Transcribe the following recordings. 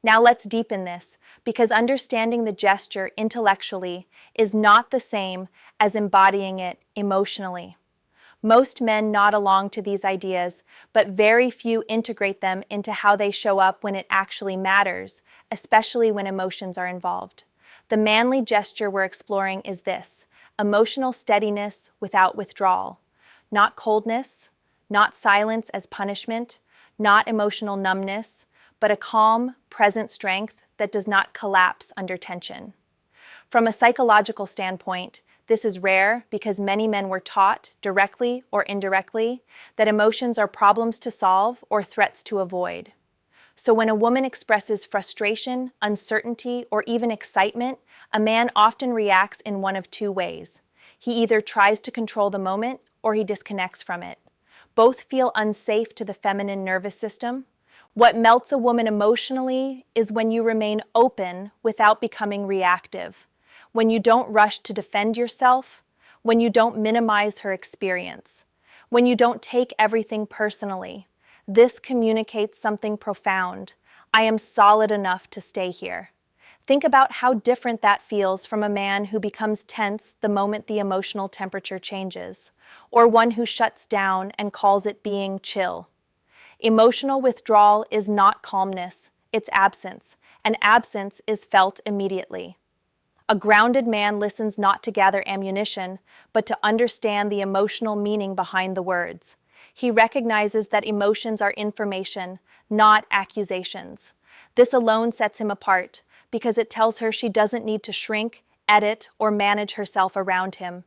Now let's deepen this, because understanding the gesture intellectually is not the same as embodying it emotionally. Most men nod along to these ideas, but very few integrate them into how they show up when it actually matters, especially when emotions are involved. The manly gesture we're exploring is this: emotional steadiness without withdrawal. Not coldness, not silence as punishment, not emotional numbness, but a calm, present strength that does not collapse under tension. From a psychological standpoint, this is rare because many men were taught, directly or indirectly, that emotions are problems to solve or threats to avoid. So when a woman expresses frustration, uncertainty, or even excitement, a man often reacts in one of two ways. He either tries to control the moment or he disconnects from it. Both feel unsafe to the feminine nervous system. What melts a woman emotionally is when you remain open without becoming reactive, when you don't rush to defend yourself, when you don't minimize her experience, when you don't take everything personally. This communicates something profound. I am solid enough to stay here. Think about how different that feels from a man who becomes tense the moment the emotional temperature changes, or one who shuts down and calls it being chill. Emotional withdrawal is not calmness, it's absence, and absence is felt immediately. A grounded man listens not to gather ammunition, but to understand the emotional meaning behind the words. He recognizes that emotions are information, not accusations. This alone sets him apart, because it tells her she doesn't need to shrink, edit, or manage herself around him.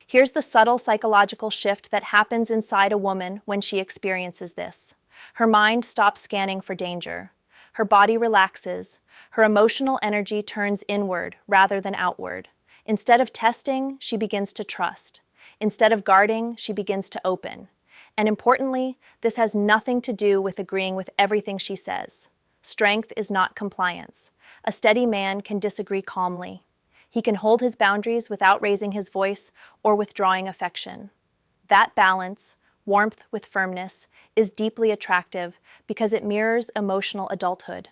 Here's the subtle psychological shift that happens inside a woman when she experiences this. Her mind stops scanning for danger. Her body relaxes. Her emotional energy turns inward rather than outward. Instead of testing, she begins to trust. Instead of guarding, she begins to open. And importantly, this has nothing to do with agreeing with everything she says. Strength is not compliance. A steady man can disagree calmly. He can hold his boundaries without raising his voice or withdrawing affection. That balance, warmth with firmness, is deeply attractive because it mirrors emotional adulthood.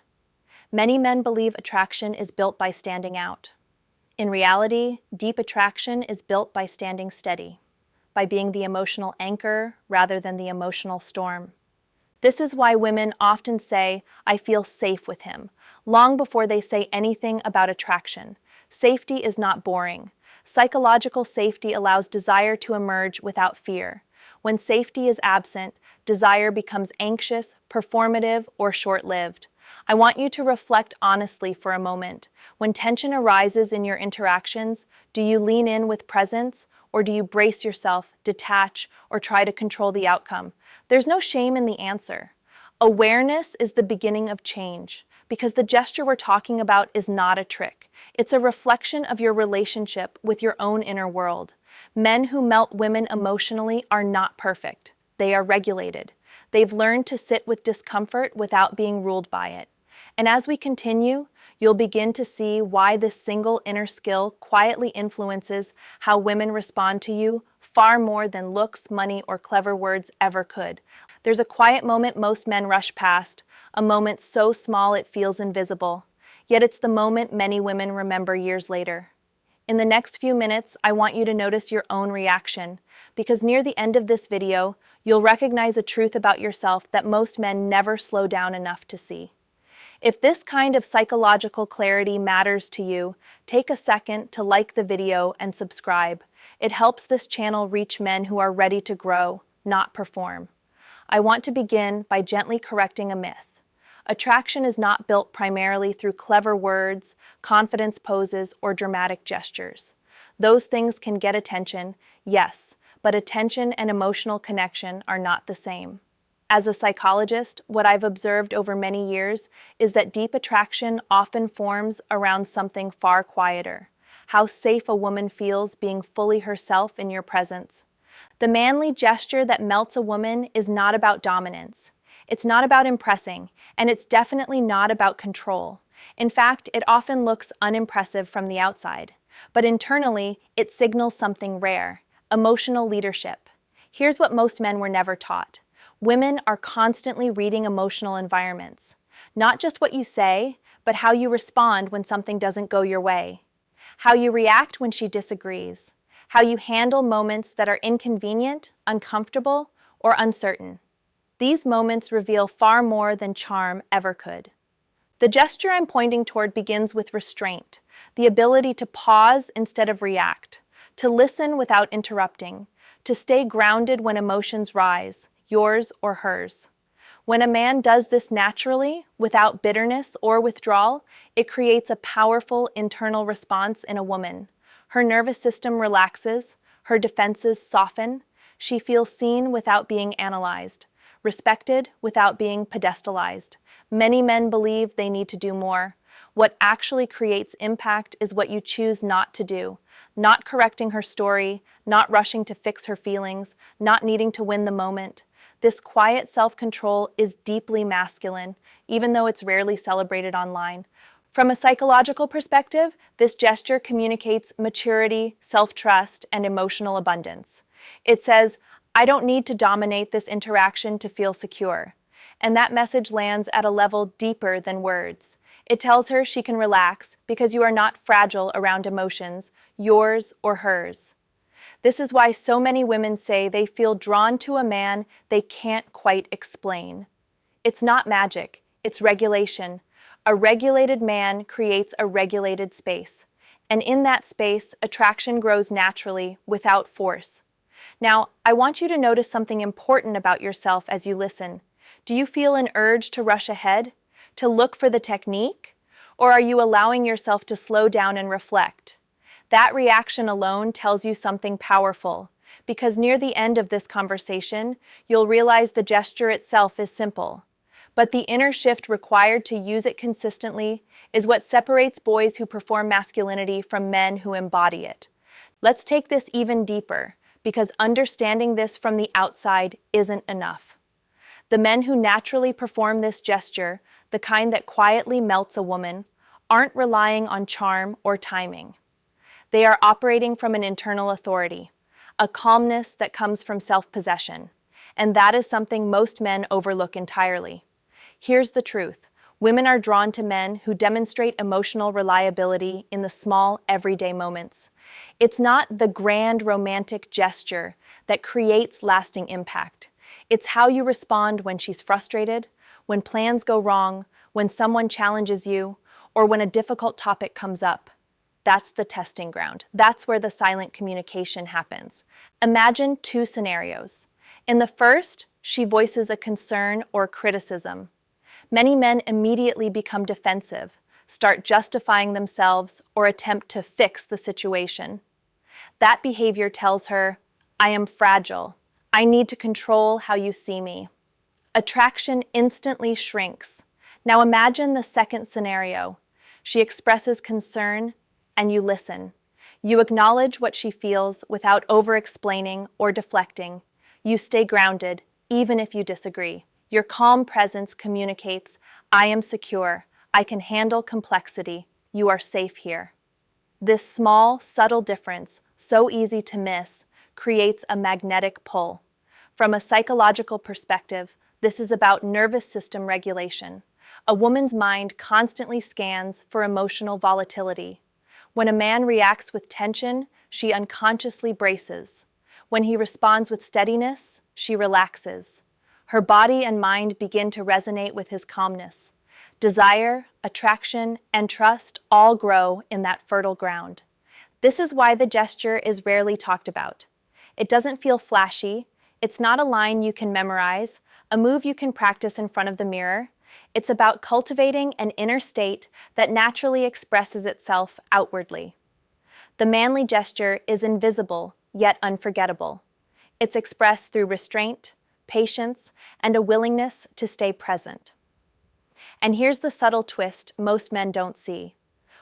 Many men believe attraction is built by standing out. In reality, deep attraction is built by standing steady, by being the emotional anchor rather than the emotional storm. This is why women often say, "I feel safe with him," long before they say anything about attraction. Safety is not boring. Psychological safety allows desire to emerge without fear. When safety is absent, desire becomes anxious, performative, or short-lived. I want you to reflect honestly for a moment. When tension arises in your interactions, do you lean in with presence, or do you brace yourself, detach, or try to control the outcome? There's no shame in the answer. Awareness is the beginning of change, because the gesture we're talking about is not a trick. It's a reflection of your relationship with your own inner world. Men who melt women emotionally are not perfect. They are regulated. They've learned to sit with discomfort without being ruled by it. And as we continue, you'll begin to see why this single inner skill quietly influences how women respond to you far more than looks, money, or clever words ever could. There's a quiet moment most men rush past, a moment so small it feels invisible. Yet it's the moment many women remember years later. In the next few minutes, I want you to notice your own reaction, because near the end of this video, you'll recognize a truth about yourself that most men never slow down enough to see. If this kind of psychological clarity matters to you, take a second to like the video and subscribe. It helps this channel reach men who are ready to grow, not perform. I want to begin by gently correcting a myth. Attraction is not built primarily through clever words, confidence poses, or dramatic gestures. Those things can get attention, yes, but attention and emotional connection are not the same. As a psychologist, what I've observed over many years is that deep attraction often forms around something far quieter: how safe a woman feels being fully herself in your presence. The manly gesture that melts a woman is not about dominance. It's not about impressing, and it's definitely not about control. In fact, it often looks unimpressive from the outside, but internally, it signals something rare: emotional leadership. Here's what most men were never taught. Women are constantly reading emotional environments. Not just what you say, but how you respond when something doesn't go your way. How you react when she disagrees. How you handle moments that are inconvenient, uncomfortable, or uncertain. These moments reveal far more than charm ever could. The gesture I'm pointing toward begins with restraint, the ability to pause instead of react, to listen without interrupting, to stay grounded when emotions rise, yours or hers. When a man does this naturally, without bitterness or withdrawal, it creates a powerful internal response in a woman. Her nervous system relaxes, her defenses soften, she feels seen without being analyzed, respected without being pedestalized. Many men believe they need to do more. What actually creates impact is what you choose not to do. Not correcting her story, not rushing to fix her feelings, not needing to win the moment. This quiet self-control is deeply masculine, even though it's rarely celebrated online. From a psychological perspective, this gesture communicates maturity, self-trust, and emotional abundance. It says, I don't need to dominate this interaction to feel secure. And that message lands at a level deeper than words. It tells her she can relax because you are not fragile around emotions, yours or hers. This is why so many women say they feel drawn to a man they can't quite explain. It's not magic, it's regulation. A regulated man creates a regulated space. And in that space, attraction grows naturally, without force. Now, I want you to notice something important about yourself as you listen. Do you feel an urge to rush ahead? To look for the technique? Or are you allowing yourself to slow down and reflect? That reaction alone tells you something powerful, because near the end of this conversation, you'll realize the gesture itself is simple. But the inner shift required to use it consistently is what separates boys who perform masculinity from men who embody it. Let's take this even deeper, because understanding this from the outside isn't enough. The men who naturally perform this gesture, the kind that quietly melts a woman, aren't relying on charm or timing. They are operating from an internal authority, a calmness that comes from self-possession, and that is something most men overlook entirely. Here's the truth. Women are drawn to men who demonstrate emotional reliability in the small, everyday moments. It's not the grand romantic gesture that creates lasting impact. It's how you respond when she's frustrated, when plans go wrong, when someone challenges you, or when a difficult topic comes up. That's the testing ground. That's where the silent communication happens. Imagine two scenarios. In the first, she voices a concern or criticism. Many men immediately become defensive, start justifying themselves, or attempt to fix the situation. That behavior tells her, I am fragile. I need to control how you see me. Attraction instantly shrinks. Now imagine the second scenario. She expresses concern, and you listen. You acknowledge what she feels without over-explaining or deflecting. You stay grounded, even if you disagree. Your calm presence communicates, I am secure, I can handle complexity, you are safe here. This small, subtle difference, so easy to miss, creates a magnetic pull. From a psychological perspective, this is about nervous system regulation. A woman's mind constantly scans for emotional volatility. When a man reacts with tension, she unconsciously braces. When he responds with steadiness, she relaxes. Her body and mind begin to resonate with his calmness. Desire, attraction, and trust all grow in that fertile ground. This is why the gesture is rarely talked about. It doesn't feel flashy. It's not a line you can memorize, a move you can practice in front of the mirror. It's about cultivating an inner state that naturally expresses itself outwardly. The manly gesture is invisible, yet unforgettable. It's expressed through restraint, patience, and a willingness to stay present. And here's the subtle twist most men don't see.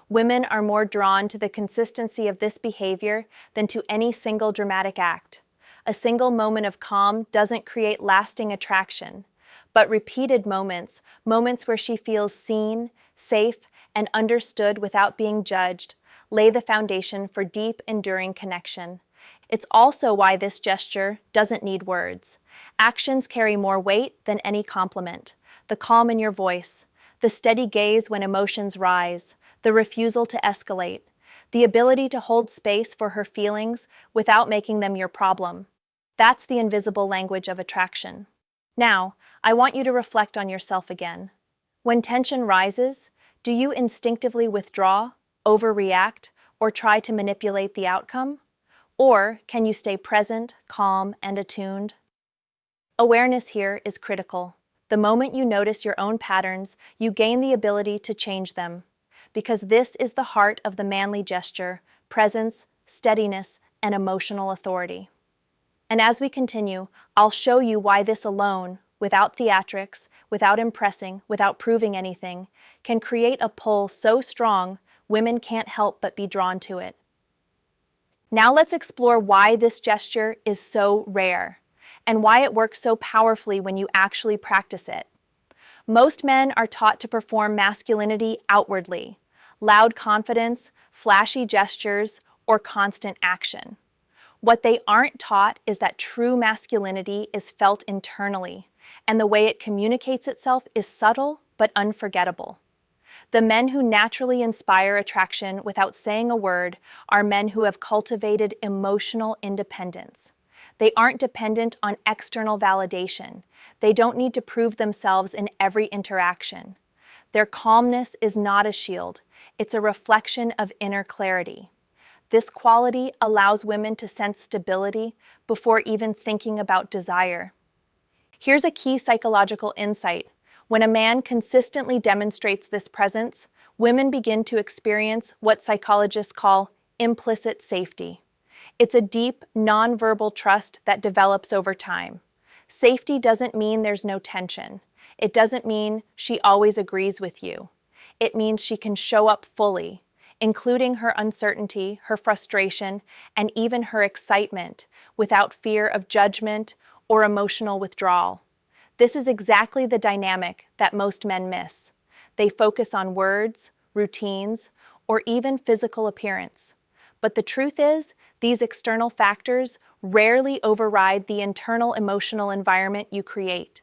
Women are more drawn to the consistency of this behavior than to any single dramatic act. A single moment of calm doesn't create lasting attraction, but repeated moments where she feels seen, safe, and understood without being judged, lay the foundation for deep, enduring connection. It's also why this gesture doesn't need words. Actions carry more weight than any compliment. The calm in your voice, the steady gaze when emotions rise, the refusal to escalate, the ability to hold space for her feelings without making them your problem. That's the invisible language of attraction. Now, I want you to reflect on yourself again. When tension rises, do you instinctively withdraw, overreact, or try to manipulate the outcome? Or can you stay present, calm, and attuned? Awareness here is critical. The moment you notice your own patterns, you gain the ability to change them. Because this is the heart of the manly gesture: presence, steadiness, and emotional authority. And as we continue, I'll show you why this alone, without theatrics, without impressing, without proving anything, can create a pull so strong women can't help but be drawn to it. Now let's explore why this gesture is so rare, and why it works so powerfully when you actually practice it. Most men are taught to perform masculinity outwardly: loud confidence, flashy gestures, or constant action. What they aren't taught is that true masculinity is felt internally, and the way it communicates itself is subtle but unforgettable. The men who naturally inspire attraction without saying a word are men who have cultivated emotional independence. They aren't dependent on external validation. They don't need to prove themselves in every interaction. Their calmness is not a shield. It's a reflection of inner clarity. This quality allows women to sense stability before even thinking about desire. Here's a key psychological insight. When a man consistently demonstrates this presence, women begin to experience what psychologists call implicit safety. It's a deep, nonverbal trust that develops over time. Safety doesn't mean there's no tension. It doesn't mean she always agrees with you. It means she can show up fully, including her uncertainty, her frustration, and even her excitement, without fear of judgment or emotional withdrawal. This is exactly the dynamic that most men miss. They focus on words, routines, or even physical appearance. But the truth is, these external factors rarely override the internal emotional environment you create.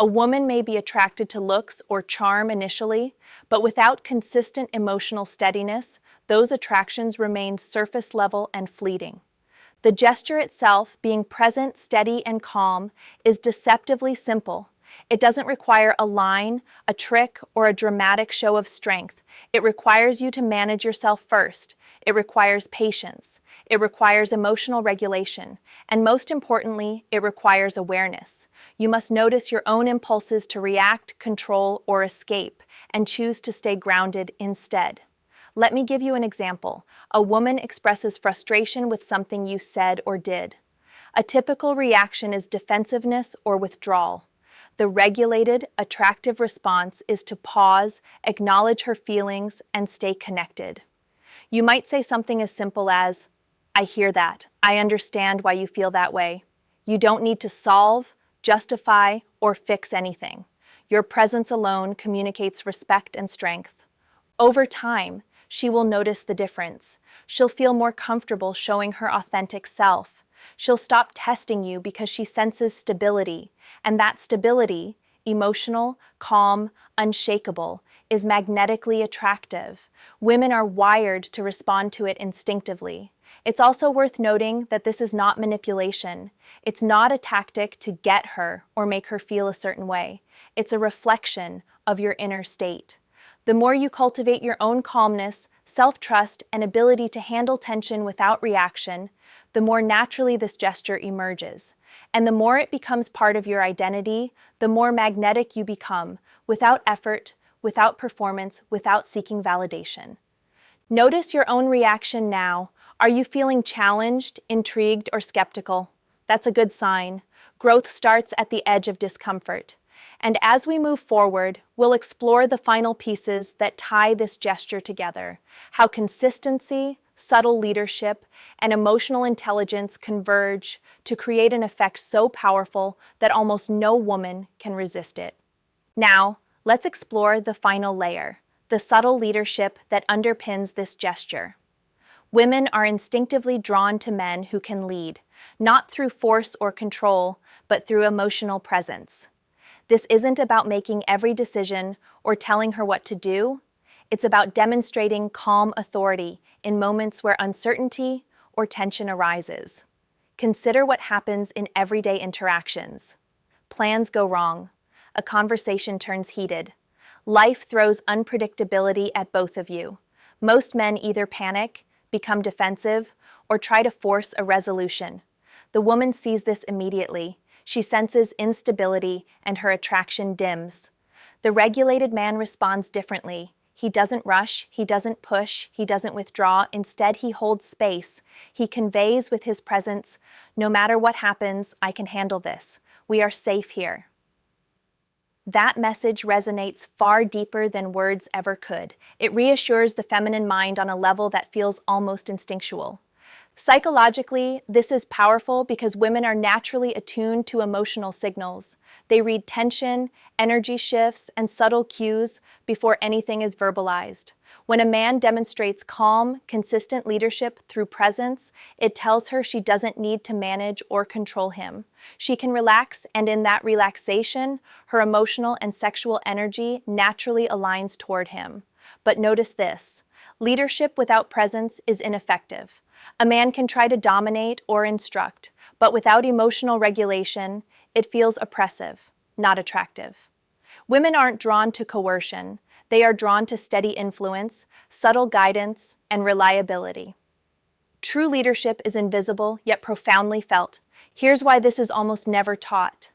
A woman may be attracted to looks or charm initially, but without consistent emotional steadiness, those attractions remain surface level and fleeting. The gesture itself, being present, steady, and calm, is deceptively simple. It doesn't require a line, a trick, or a dramatic show of strength. It requires you to manage yourself first. It requires patience. It requires emotional regulation. And most importantly, it requires awareness. You must notice your own impulses to react, control, or escape, and choose to stay grounded instead. Let me give you an example. A woman expresses frustration with something you said or did. A typical reaction is defensiveness or withdrawal. The regulated, attractive response is to pause, acknowledge her feelings, and stay connected. You might say something as simple as, "I hear that. I understand why you feel that way." You don't need to solve, justify, or fix anything. Your presence alone communicates respect and strength. Over time, she will notice the difference. She'll feel more comfortable showing her authentic self. She'll stop testing you because she senses stability, and that stability, emotional, calm, unshakable, is magnetically attractive. Women are wired to respond to it instinctively. It's also worth noting that this is not manipulation. It's not a tactic to get her or make her feel a certain way. It's a reflection of your inner state. The more you cultivate your own calmness, self-trust, and ability to handle tension without reaction, the more naturally this gesture emerges. And the more it becomes part of your identity, the more magnetic you become, without effort, without performance, without seeking validation. Notice your own reaction now. Are you feeling challenged, intrigued, or skeptical? That's a good sign. Growth starts at the edge of discomfort. And as we move forward, we'll explore the final pieces that tie this gesture together: how consistency, subtle leadership, and emotional intelligence converge to create an effect so powerful that almost no woman can resist it. Now, let's explore the final layer: the subtle leadership that underpins this gesture. Women are instinctively drawn to men who can lead, not through force or control, but through emotional presence. This isn't about making every decision or telling her what to do. It's about demonstrating calm authority in moments where uncertainty or tension arises. Consider what happens in everyday interactions. Plans go wrong. A conversation turns heated. Life throws unpredictability at both of you. Most men either panic, become defensive, or try to force a resolution. The woman sees this immediately. She senses instability and her attraction dims. The regulated man responds differently. He doesn't rush, he doesn't push, he doesn't withdraw. Instead, he holds space. He conveys with his presence, "No matter what happens, I can handle this. We are safe here." That message resonates far deeper than words ever could. It reassures the feminine mind on a level that feels almost instinctual. Psychologically, this is powerful because women are naturally attuned to emotional signals. They read tension, energy shifts, and subtle cues before anything is verbalized. When a man demonstrates calm, consistent leadership through presence, it tells her she doesn't need to manage or control him. She can relax, and in that relaxation, her emotional and sexual energy naturally aligns toward him. But notice this: leadership without presence is ineffective. A man can try to dominate or instruct, but without emotional regulation, it feels oppressive, not attractive. Women aren't drawn to coercion. They are drawn to steady influence, subtle guidance, and reliability. True leadership is invisible, yet profoundly felt. Here's why this is almost never taught.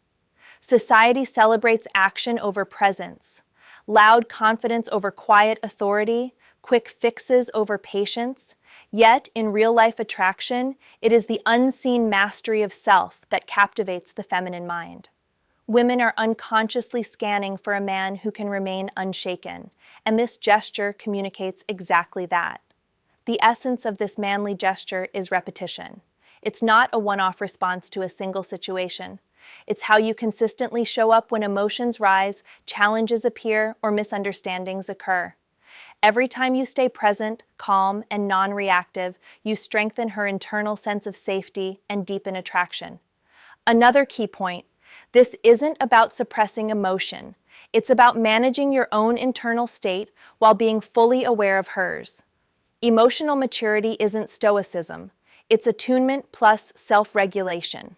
Society celebrates action over presence, loud confidence over quiet authority, quick fixes over patience. Yet, in real-life attraction, it is the unseen mastery of self that captivates the feminine mind. Women are unconsciously scanning for a man who can remain unshaken, and this gesture communicates exactly that. The essence of this manly gesture is repetition. It's not a one-off response to a single situation. It's how you consistently show up when emotions rise, challenges appear, or misunderstandings occur. Every time you stay present, calm, and non-reactive, you strengthen her internal sense of safety and deepen attraction. Another key point: this isn't about suppressing emotion. It's about managing your own internal state while being fully aware of hers. Emotional maturity isn't stoicism. It's attunement plus self-regulation.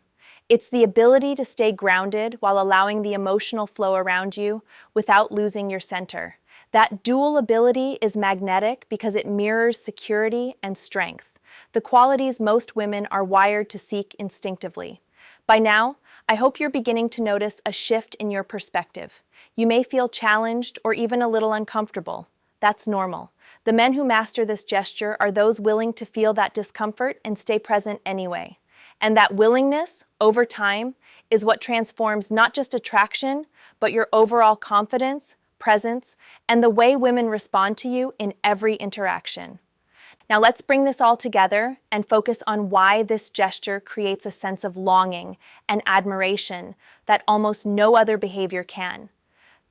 It's the ability to stay grounded while allowing the emotional flow around you without losing your center. That dual ability is magnetic because it mirrors security and strength, the qualities most women are wired to seek instinctively. By now, I hope you're beginning to notice a shift in your perspective. You may feel challenged or even a little uncomfortable. That's normal. The men who master this gesture are those willing to feel that discomfort and stay present anyway. And that willingness, over time, is what transforms not just attraction, but your overall confidence, presence, and the way women respond to you in every interaction. Now let's bring this all together and focus on why this gesture creates a sense of longing and admiration that almost no other behavior can.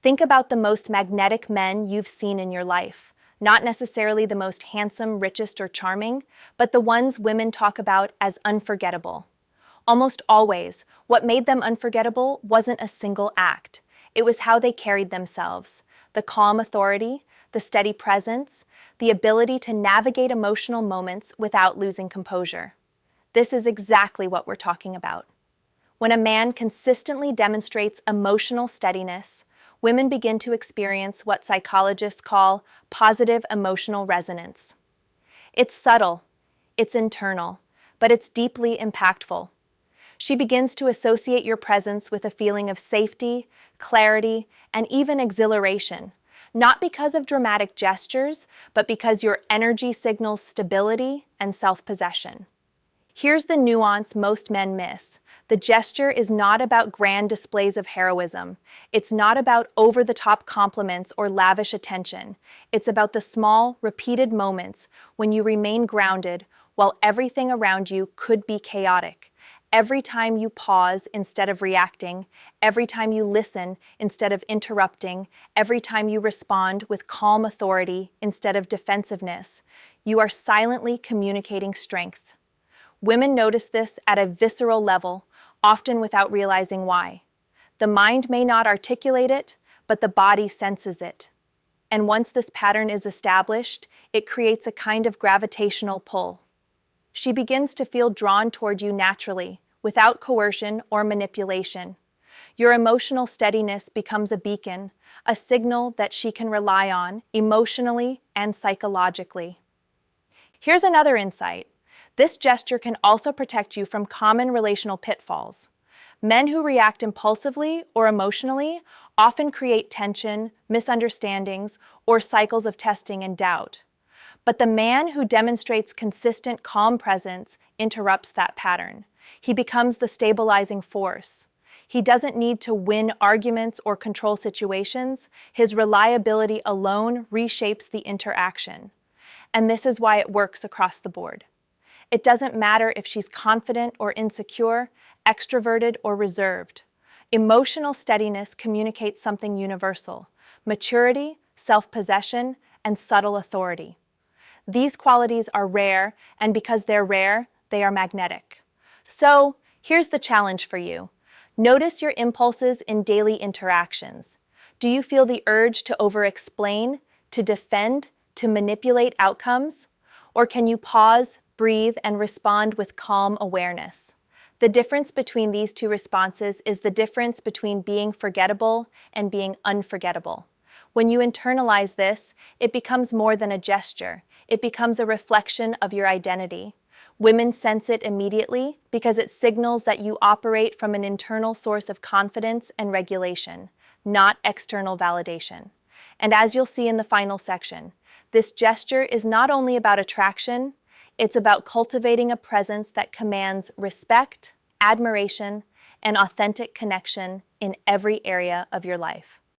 Think about the most magnetic men you've seen in your life. Not necessarily the most handsome, richest, or charming, but the ones women talk about as unforgettable. Almost always, what made them unforgettable wasn't a single act. It was how they carried themselves, the calm authority, the steady presence, the ability to navigate emotional moments without losing composure. This is exactly what we're talking about. When a man consistently demonstrates emotional steadiness, women begin to experience what psychologists call positive emotional resonance. It's subtle, it's internal, but it's deeply impactful. She begins to associate your presence with a feeling of safety, clarity, and even exhilaration, not because of dramatic gestures, but because your energy signals stability and self-possession. Here's the nuance most men miss. The gesture is not about grand displays of heroism. It's not about over-the-top compliments or lavish attention. It's about the small, repeated moments when you remain grounded while everything around you could be chaotic. Every time you pause instead of reacting, every time you listen instead of interrupting, every time you respond with calm authority instead of defensiveness, you are silently communicating strength. Women notice this at a visceral level, often without realizing why. The mind may not articulate it, but the body senses it. And once this pattern is established, it creates a kind of gravitational pull. She begins to feel drawn toward you naturally, without coercion or manipulation. Your emotional steadiness becomes a beacon, a signal that she can rely on emotionally and psychologically. Here's another insight. This gesture can also protect you from common relational pitfalls. Men who react impulsively or emotionally often create tension, misunderstandings, or cycles of testing and doubt. But the man who demonstrates consistent, calm presence interrupts that pattern. He becomes the stabilizing force. He doesn't need to win arguments or control situations. His reliability alone reshapes the interaction. And this is why it works across the board. It doesn't matter if she's confident or insecure, extroverted or reserved. Emotional steadiness communicates something universal: maturity, self-possession, and subtle authority. These qualities are rare, and because they're rare, they are magnetic. So, here's the challenge for you. Notice your impulses in daily interactions. Do you feel the urge to over-explain, to defend, to manipulate outcomes? Or can you pause, breathe, and respond with calm awareness? The difference between these two responses is the difference between being forgettable and being unforgettable. When you internalize this, it becomes more than a gesture. It becomes a reflection of your identity. Women sense it immediately because it signals that you operate from an internal source of confidence and regulation, not external validation. And as you'll see in the final section, this gesture is not only about attraction, it's about cultivating a presence that commands respect, admiration, and authentic connection in every area of your life.